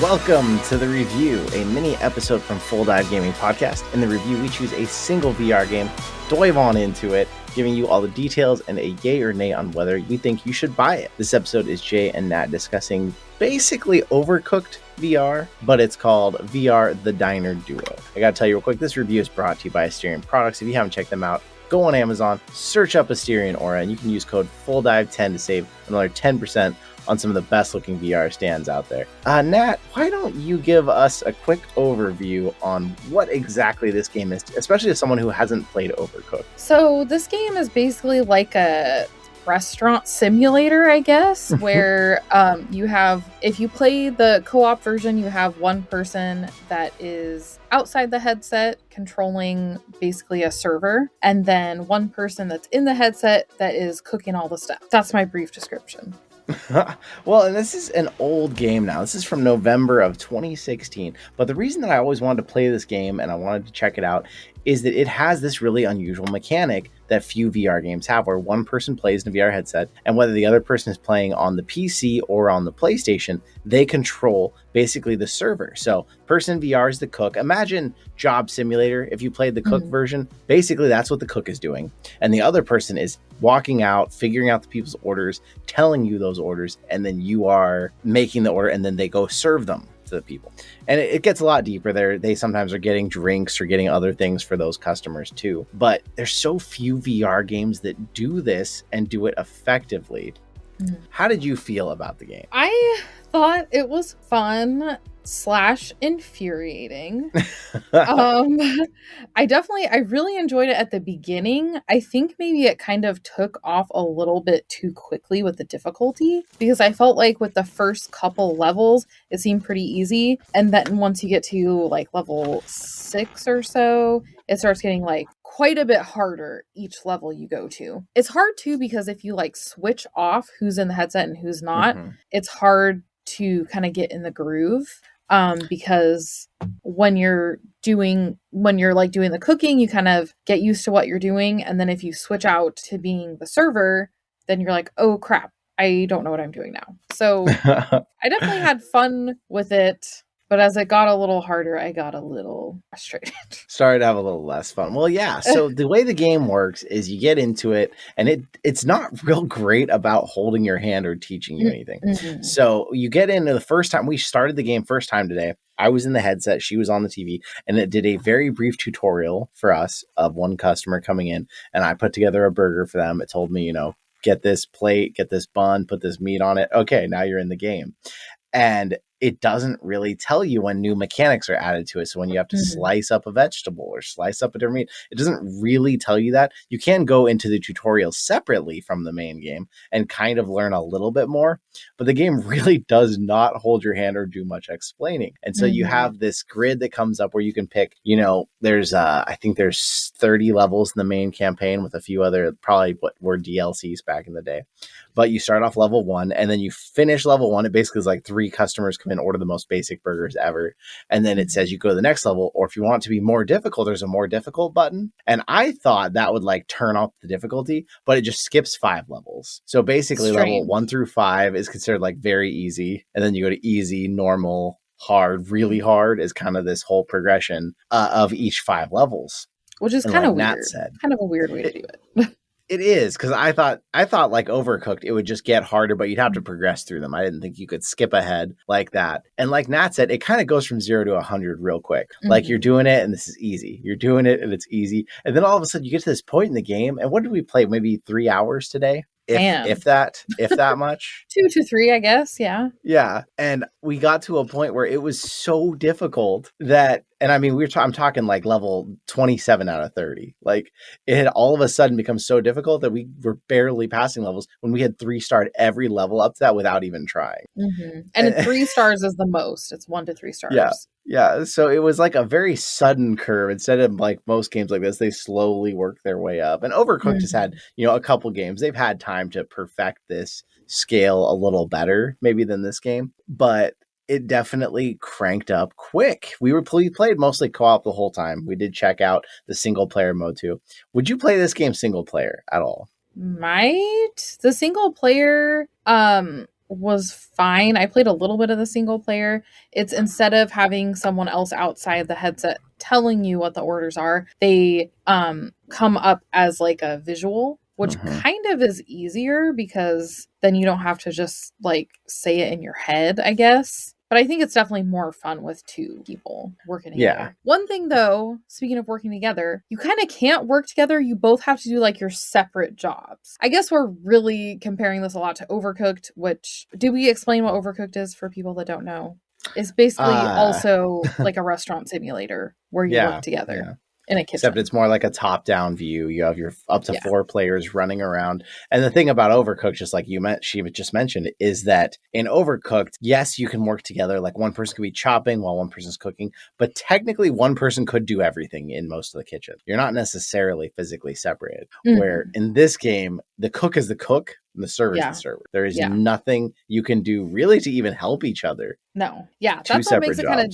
Welcome to The Review, a mini episode from Full Dive Gaming Podcast. In the review, we choose a single VR game, dive on into it, giving you all the details and a yay or nay on whether we think you should buy it. This episode is Jay and Nat discussing basically Overcooked VR, but it's called VR The Diner Duo. I gotta tell you real quick, this review is brought to you by Asterion Products. If you haven't checked them out, go on Amazon, search up Asterion Aura, and you can use code FULLDIVE10 to save another 10% on some of the best looking VR stands out there. Nat, why don't you give us a quick overview on what exactly this game is, especially as someone who hasn't played Overcooked? So this game is basically like a restaurant simulator, I guess, where you have, if you play the co-op version, you have one person that is outside the headset controlling basically a server, and then one person that's in the headset that is cooking all the stuff. That's my brief description. Well, and this is an old game now. This is from November of 2016. But the reason that I always wanted to play this game and I wanted to check it out is that it has this really unusual mechanic that few VR games have, where one person plays in a VR headset, and whether the other person is playing on the PC or on the PlayStation, they control basically the server. So person VR is the cook. Imagine Job Simulator. If you played the cook version, basically that's what the cook is doing. And the other person is walking out, figuring out the people's orders, telling you those orders, and then you are making the order, and then they go serve them to the people. And it gets a lot deeper there. They sometimes are getting drinks or getting other things for those customers too. But there's so few VR games that do this and do it effectively. How did you feel about the game? I thought it was fun / infuriating. I really enjoyed it at the beginning. I think maybe it kind of took off a little bit too quickly with the difficulty, because I felt like with the first couple levels, it seemed pretty easy. And then once you get to like level 6 or so, it starts getting like quite a bit harder each level you go to. It's hard too, because if you like switch off who's in the headset and who's not, it's hard to kind of get in the groove. Because when you're doing the cooking, you kind of get used to what you're doing. And then if you switch out to being the server, then you're like, oh crap, I don't know what I'm doing now. So I definitely had fun with it. But as it got a little harder, I got a little frustrated. Started to have a little less fun. Well, yeah. So the way the game works is you get into it, and it's not real great about holding your hand or teaching you anything. So you get into the first time we started the game first time today. I was in the headset, she was on the TV, and it did a very brief tutorial for us of one customer coming in, and I put together a burger for them. It told me, get this plate, get this bun, put this meat on it. Okay, now you're in the game. And it doesn't really tell you when new mechanics are added to it. So when you have to slice up a vegetable or slice up a different meat, it doesn't really tell you that. You can go into the tutorial separately from the main game and kind of learn a little bit more, but the game really does not hold your hand or do much explaining. And so you have this grid that comes up where you can pick, there's, I think there's 30 levels in the main campaign with a few other, probably what were DLCs back in the day. But you start off level 1 and then you finish level 1. It basically is like 3 customers come in, order the most basic burgers ever. And then it says you go to the next level, or if you want it to be more difficult, there's a more difficult button. And I thought that would like turn off the difficulty, but it just skips 5 levels. So basically level 1 through 5 is considered like very easy. And then you go to easy, normal, hard, really hard is kind of this whole progression of each 5 levels. Which is kind of weird. Kind of a weird way to do it. It is, because I thought like Overcooked, it would just get harder, but you'd have to progress through them. I didn't think you could skip ahead like that. And like Nat said, it kind of goes from 0 to 100 real quick. Like you're doing it and this is easy. You're doing it and it's easy. And then all of a sudden you get to this point in the game. And what did we play? Maybe 3 hours today? If that much. 2 to 3, I guess. Yeah. Yeah. And we got to a point where it was so difficult that, and I mean, I'm talking like level 27 out of 30. Like it had all of a sudden become so difficult that we were barely passing levels when we had 3-starred every level up to that without even trying. And 3 stars is the most. It's 1 to 3 stars. Yeah. So it was like a very sudden curve. Instead of like most games like this, they slowly work their way up. And Overcooked has had, a couple games. They've had time to perfect this scale a little better maybe than this game. But it definitely cranked up quick. We played mostly co-op the whole time. We did check out the single player mode too. Would you play this game single player at all? Might. The single player, was fine. I played a little bit of the single player. It's instead of having someone else outside the headset telling you what the orders are, they come up as like a visual, which kind of is easier because then you don't have to just like say it in your head, I guess. But I think it's definitely more fun with two people working together. Yeah. One thing though, speaking of working together, you kind of can't work together. You both have to do like your separate jobs. I guess we're really comparing this a lot to Overcooked, which, did we explain what Overcooked is for people that don't know? It's basically also like a restaurant simulator where you work together. In a kitchen. Except it's more like a top-down view. You have your up to 4 players running around. And the thing about Overcooked, just like she just mentioned, is that in Overcooked, yes, you can work together. Like one person could be chopping while one person's cooking, but technically one person could do everything in most of the kitchen. You're not necessarily physically separated. Where in this game, the cook is the cook and the server is the server. There is nothing you can do really to even help each other. No. Yeah. That's what makes it kind of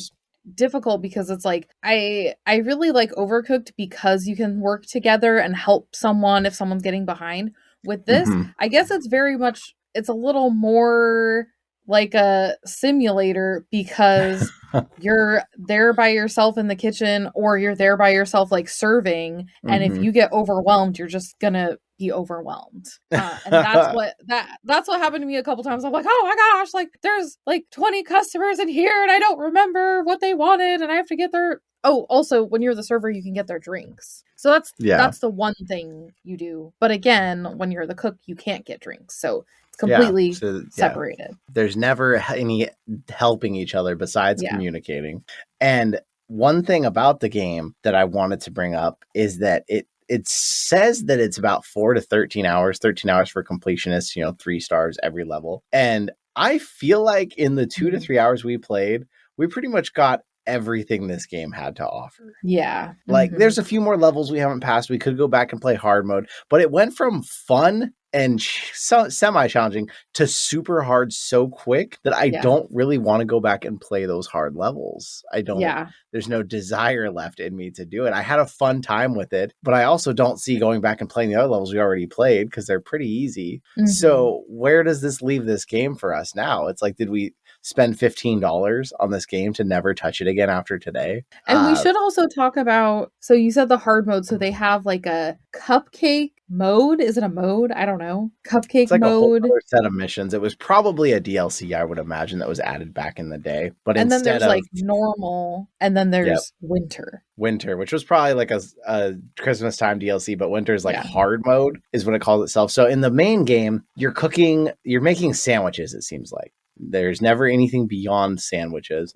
difficult, because it's like I really like Overcooked because you can work together and help someone if someone's getting behind. With this, I guess it's a little more like a simulator, because you're there by yourself in the kitchen, or you're there by yourself like serving, and if you get overwhelmed, you're just gonna be overwhelmed. And that's what happened to me a couple times. I'm like, oh my gosh, like there's like 20 customers in here and I don't remember what they wanted, and I have to get their also when you're the server you can get their drinks. So that's the one thing you do. But again, when you're the cook, you can't get drinks. So it's completely separated. There's never any helping each other besides communicating. And one thing about the game that I wanted to bring up is that it says that it's about 4 to 13 hours for completionists, 3 stars every level. And I feel like in the 2 to 3 hours we played, we pretty much got everything this game had to offer. Yeah. Like there's a few more levels we haven't passed. We could go back and play hard mode, but it went from fun and semi-challenging to super hard so quick that I don't really want to go back and play those hard levels. There's no desire left in me to do it. I had a fun time with it, but I also don't see going back and playing the other levels we already played because they're pretty easy. So where does this leave this game for us now? It's like, did we spend $15 on this game to never touch it again after today? And we should also talk about, so you said the hard mode, so they have like a cupcake mode. Is it a mode? I don't know. Cupcake it's like mode. A whole other set of missions. It was probably a DLC, I would imagine, that was added back in the day. But and then there's like normal, and then there's winter, which was probably like a Christmas time DLC, but winter is like hard mode is what it calls itself. So in the main game, you're making sandwiches, it seems like. There's never anything beyond sandwiches.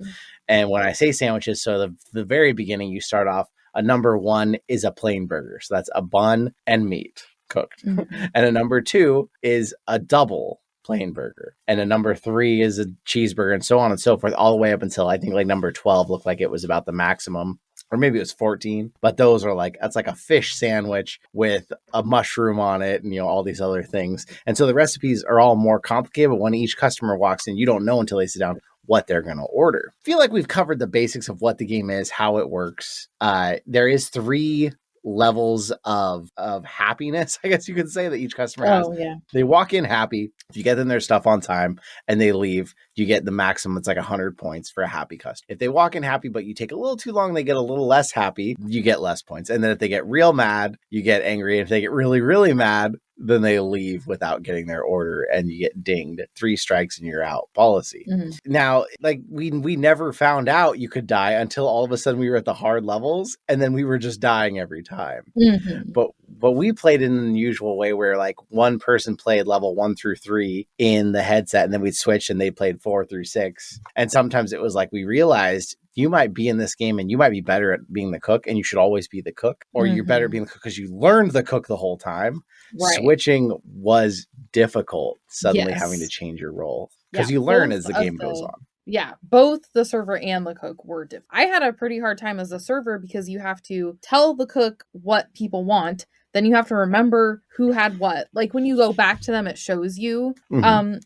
And when I say sandwiches, so the very beginning, you start off, a number 1 is a plain burger. So that's a bun and meat cooked. And a number 2 is a double plain burger. And a number 3 is a cheeseburger, and so on and so forth, all the way up until I think like number 12 looked like it was about the maximum. Or maybe it was 14, but those are that's like a fish sandwich with a mushroom on it and, all these other things. And so the recipes are all more complicated, but when each customer walks in, you don't know until they sit down what they're going to order. I feel like we've covered the basics of what the game is, how it works. There is 3 levels of happiness, I guess you could say, that each customer has. They walk in happy. If you get them their stuff on time and they leave, you get the maximum. It's like 100 points for a happy customer. If they walk in happy, but you take a little too long, they get a little less happy, you get less points. And then if they get real mad, you get angry. And if they get really, really mad, then they leave without getting their order and you get dinged. 3 strikes and you're out policy. Now, like we never found out you could die until all of a sudden we were at the hard levels, and then we were just dying every time. But we played in an unusual way where like one person played level 1 through 3 in the headset, and then we'd switch and they played 4 through 6. And sometimes it was like we realized you might be in this game and you might be better at being the cook, and you should always be the cook, or you're better at being the cook because you learned the cook the whole time. Switching was difficult, suddenly having to change your role, because you learn as the game goes on. Yeah, both the server and the cook were different. I had a pretty hard time as a server because you have to tell the cook what people want. Then you have to remember who had what. Like when you go back to them, it shows you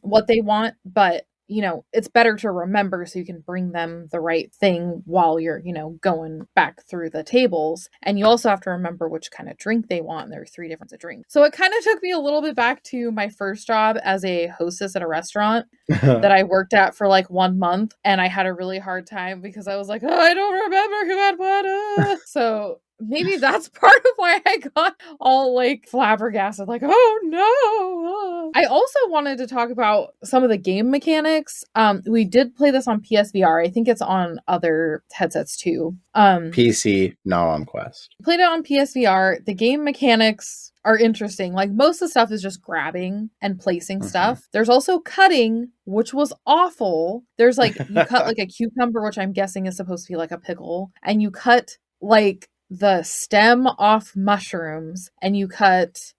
what they want. But it's better to remember so you can bring them the right thing while you're, going back through the tables. And you also have to remember which kind of drink they want. And there are 3 different drinks. So it kind of took me a little bit back to my first job as a hostess at a restaurant that I worked at for like 1 month. And I had a really hard time because I was like, oh, I don't remember who had what. So maybe that's part of why I got all like flabbergasted, like, oh no. I also wanted to talk about some of the game mechanics. We did play this on PSVR. I think it's on other headsets too. PC, not on Quest. Played it on PSVR. The game mechanics are interesting. Like most of the stuff is just grabbing and placing stuff. There's also cutting, which was awful. There's like, you cut like a cucumber, which I'm guessing is supposed to be like a pickle, and you cut like the stem off mushrooms, and you cut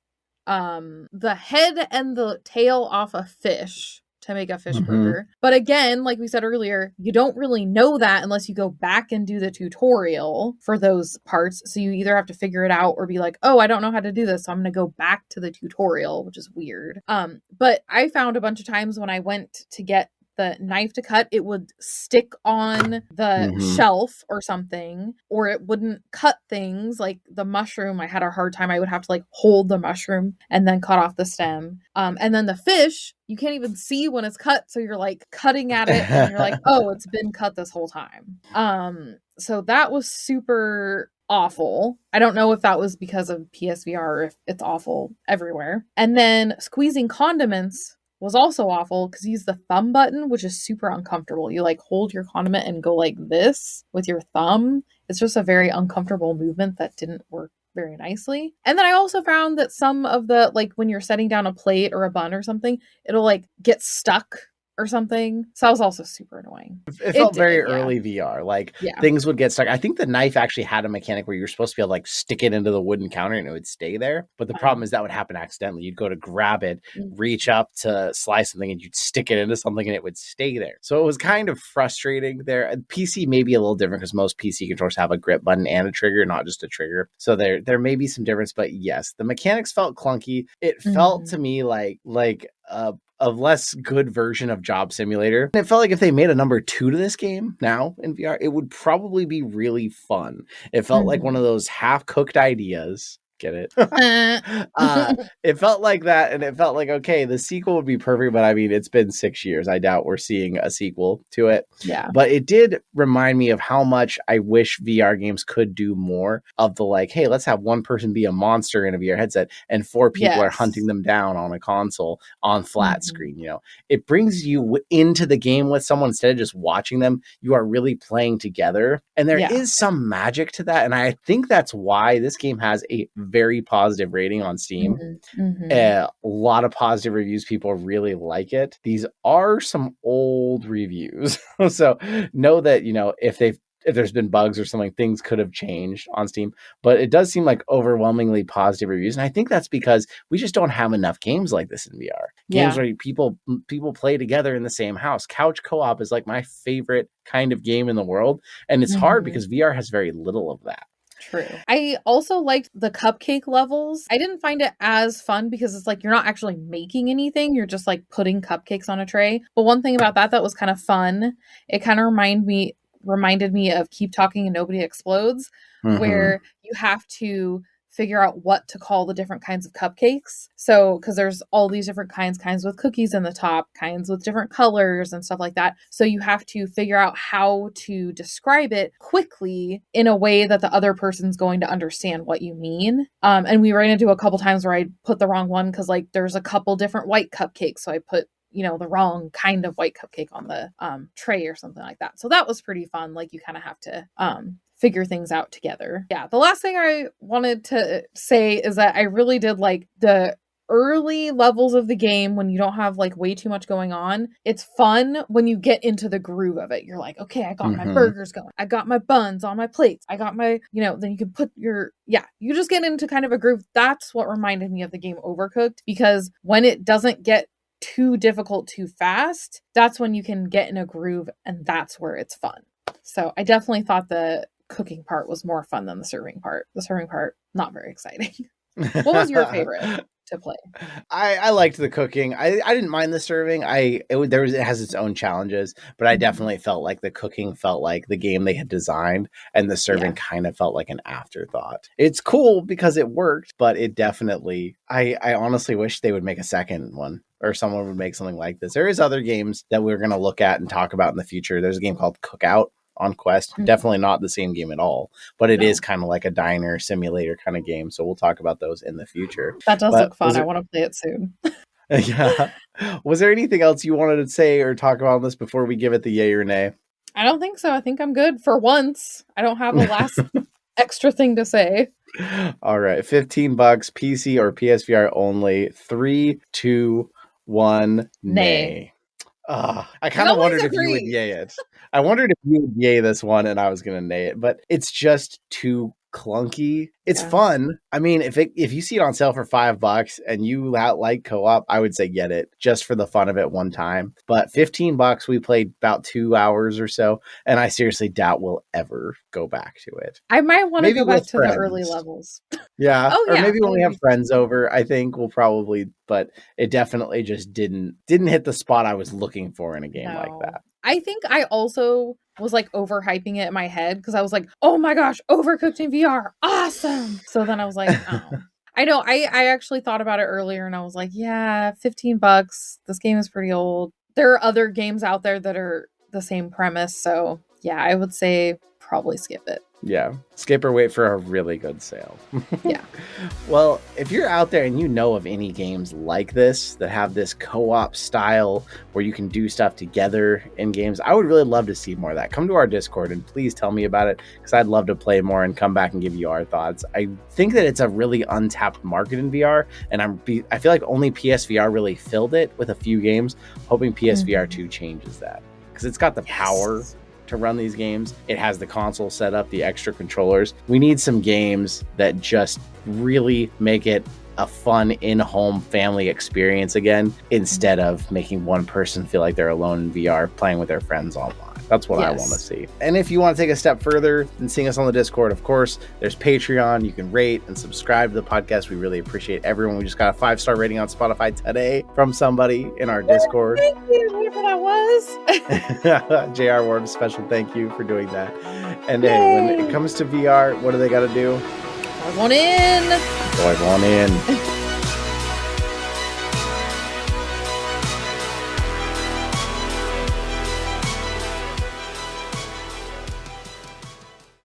the head and the tail off a fish to make a fish burger. But again, like we said earlier, you don't really know that unless you go back and do the tutorial for those parts. So you either have to figure it out or be like, oh, I don't know how to do this, so I'm going to go back to the tutorial, which is weird. But I found a bunch of times when I went to get the knife to cut, it would stick on the shelf or something, or it wouldn't cut things. Like the mushroom, I had a hard time. I would have to like hold the mushroom and then cut off the stem. And then the fish, you can't even see when it's cut. So you're like cutting at it and you're like, oh, it's been cut this whole time. So that was super awful. I don't know if that was because of PSVR or if it's awful everywhere. And then squeezing condiments was also awful because you use the thumb button, which is super uncomfortable. You like hold your condiment and go like this with your thumb. It's just a very uncomfortable movement that didn't work very nicely. And then I also found that some of the, like when you're setting down a plate or a bun or something, it'll like get stuck or something. So that was also super annoying. It felt very early VR. Like things would get stuck. I think the knife actually had a mechanic where you're supposed to be able to like stick it into the wooden counter and it would stay there. But the problem is that would happen accidentally. You'd go to grab it, reach up to slice something, and you'd stick it into something and it would stay there. So it was kind of frustrating there. PC may be a little different because most PC controllers have a grip button and a trigger, not just a trigger. So there may be some difference, but yes, the mechanics felt clunky. It felt to me like a less good version of Job Simulator. And it felt like if they made a number 2 to this game now in VR, it would probably be really fun. It felt like one of those half-cooked ideas. Get it? It felt like that, and it felt like, okay, the sequel would be perfect, but I mean, it's been 6 years. I doubt we're seeing a sequel to it. Yeah. But it did remind me of how much I wish VR games could do more of the like, hey, let's have one person be a monster in a VR headset, and 4 people are hunting them down on a console on flat screen. It brings you into the game with someone instead of just watching them. You are really playing together, and there is some magic to that. And I think that's why this game has a very positive rating on Steam. A lot of positive reviews. People really like it. These are some old reviews. So know that, if there's been bugs or something, things could have changed on Steam, but it does seem like overwhelmingly positive reviews. And I think that's because we just don't have enough games like this in VR. Games where people play together in the same house. Couch co-op is like my favorite kind of game in the world. And it's hard because VR has very little of that. True. I also liked the cupcake levels. I didn't find it as fun because it's like you're not actually making anything. You're just like putting cupcakes on a tray. But one thing about that was kind of fun. It kind of reminded me of Keep Talking and Nobody Explodes, where you have to figure out what to call the different kinds of cupcakes. So, because there's all these different kinds with cookies in the top, kinds with different colors and stuff like that. So you have to figure out how to describe it quickly in a way that the other person's going to understand what you mean. And we ran into a couple times where I put the wrong one because like there's a couple different white cupcakes. So I put the wrong kind of white cupcake on the tray or something like that. So that was pretty fun. Like you kind of have to figure things out together. Yeah. The last thing I wanted to say is that I really did like the early levels of the game when you don't have like way too much going on. It's fun when you get into the groove of it. You're like, okay, I got my burgers going. I got my buns on my plates. I got my, then you can put you just get into kind of a groove. That's what reminded me of the game Overcooked, because when it doesn't get too difficult too fast, that's when you can get in a groove, and that's where it's fun. So I definitely thought the cooking part was more fun than the serving part. The serving part, not very exciting. What was your favorite to play? I liked the cooking. I didn't mind the serving. It has its own challenges, but I definitely felt like the cooking felt like the game they had designed, and the serving kind of felt like an afterthought. It's cool because it worked, but it definitely. I honestly wish they would make a second one, or someone would make something like this. There is other games that we're going to look at and talk about in the future. There's a game called Cookout on Quest. Definitely not the same game at all, but it is kind of like a diner simulator kind of game. So we'll talk about those in the future. That does look fun. I want to play it soon. Yeah. Was there anything else you wanted to say or talk about on this before we give it the yay or nay? I don't think so. I think I'm good for once. I don't have a last extra thing to say. All right. $15, PC or PSVR only. 3, 2, 1, nay. I kind of wondered if you would yay it. I wondered if you would yay this one and I was going to nay it, but it's just too clunky. It's fun. I mean, if you see it on sale for $5 and you like co-op, I would say get it just for the fun of it one time. But $15, we played about 2 hours or so, and I seriously doubt we'll ever go back to it. I might want to go back to the early levels. Yeah. Or maybe when we have friends over, I think we'll probably, but it definitely just didn't hit the spot I was looking for in a game like that. I think I also was like overhyping it in my head because I was like, oh my gosh, Overcooked in VR, awesome. So then I was like, oh. I know, I actually thought about it earlier and I was like, yeah, $15. This game is pretty old. There are other games out there that are the same premise. So yeah, I would say probably skip it. Yeah. Skip or wait for a really good sale. Yeah. Well, if you're out there and you know of any games like this that have this co-op style where you can do stuff together in games, I would really love to see more of that. Come to our Discord and please tell me about it because I'd love to play more and come back and give you our thoughts. I think that it's a really untapped market in VR, and I feel like only PSVR really filled it with a few games, hoping PSVR 2 changes that because it's got the power to run these games. It has the console set up, the extra controllers. We need some games that just really make it a fun in-home family experience again, instead of making one person feel like they're alone in VR playing with their friends online. That's what I want to see. And if you want to take a step further than seeing us on the Discord, of course, there's Patreon. You can rate and subscribe to the podcast. We really appreciate everyone. We just got a 5-star rating on Spotify today from somebody in our Discord. Thank you, whoever that was. JR Ward, special thank you for doing that. And hey, when it comes to VR, what do they got to do? Plug one in. Plug one in.